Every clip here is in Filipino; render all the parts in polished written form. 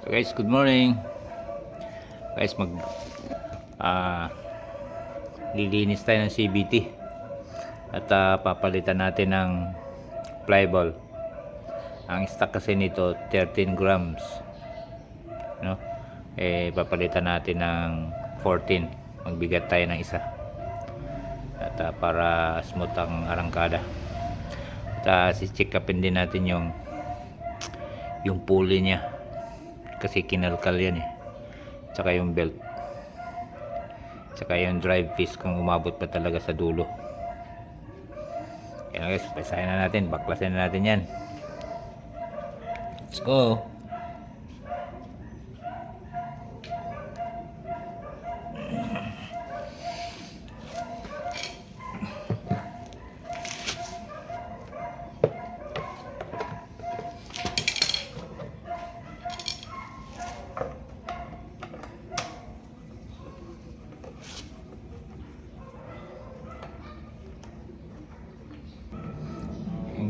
So guys, good morning. Guys, ah, lilinis tayo ng CVT at papalitan natin ng flyball. Ang stock kasi nito 13 grams, no? Papalitan natin ng 14. Magbigat tayo ng isa. At para smooth ang arangkada. At si-check upin din natin yung pulley niya. Kasi kinalkal yan tsaka yung belt, tsaka yung drive piece kung umabot pa talaga sa dulo. Kaya guys, pesahin na natin, baklasin na natin yan. Let's go.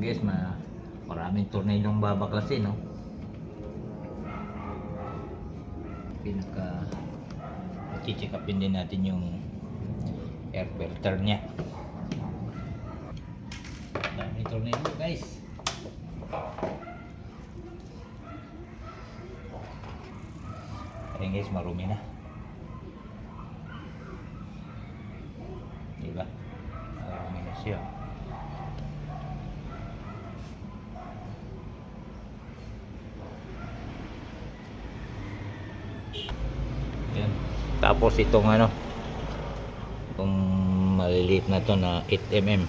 Guys, maraming tornilong babaklasin, no? Check upin din natin yung air filter nya. Dami tornilyo guys. Ayan guys, marumi na, diba? Marumi na siya. Yan. Tapos itong itong maliliit na to na 8mm.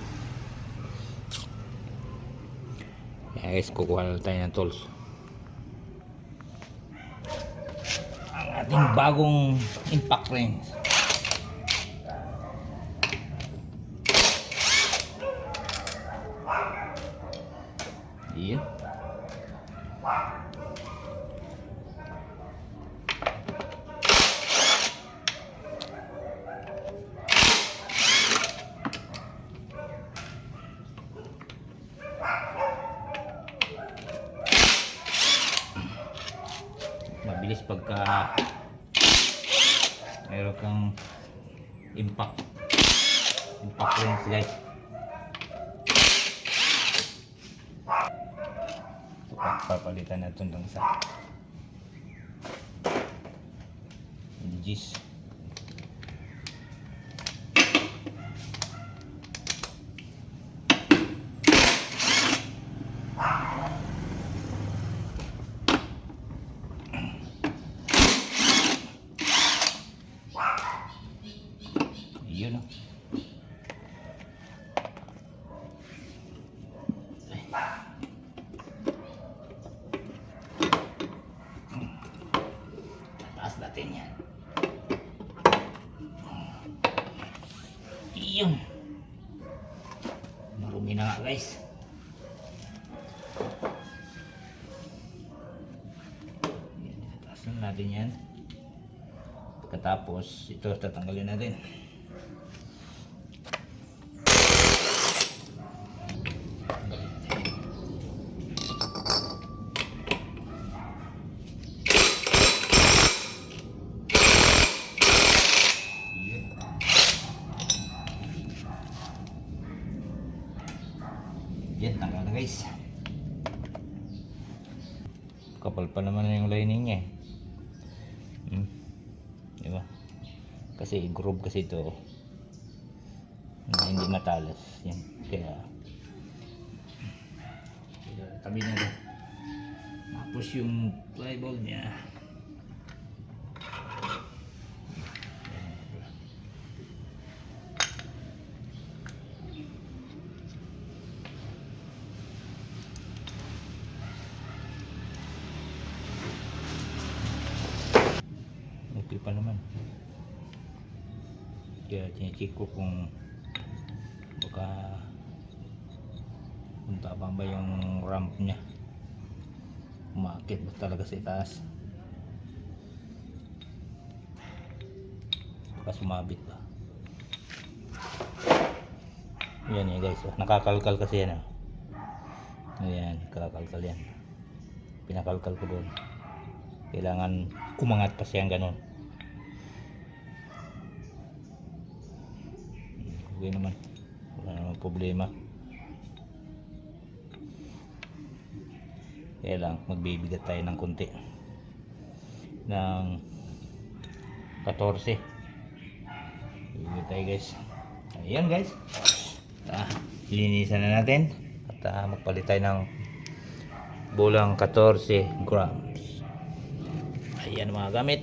Guys, kukuha na tayo ng tools. Ang ating bagong impact wrench. Yan. Mabilis pagka mayroon kang impact wrench guys. Papalitan natin ng isa G's. Yun, no? Taas natin yan. Yun. Marumi na nga guys. Taas na natin yan. Pagkatapos ito tatanggalin natin. Yan, tanggal na guys. Kapal pa naman na yung lining niya diba? Kasi groove kasi ito na hindi matalas yan. Kaya tabi na rin. Tapos yung flyball niya okay pa naman. Kaya chinecheck ko kung baka tabang ba yung ramp nya, umakit ba talaga sa itaas, baka sumabit ba. Yan guys, nakakalkal kasi yan. Ayan, nakakalkal yan, pinakalkal ko doon. Kailangan umangat pa siyang ganun. Okay naman, wala namang problema. Kaya lang magbibigat tayo ng konti ng 14. Bibigat tayo guys. Ayan guys, linisan na natin at magpalit tayo ng bulang 14 grams. Ayan mga gamit.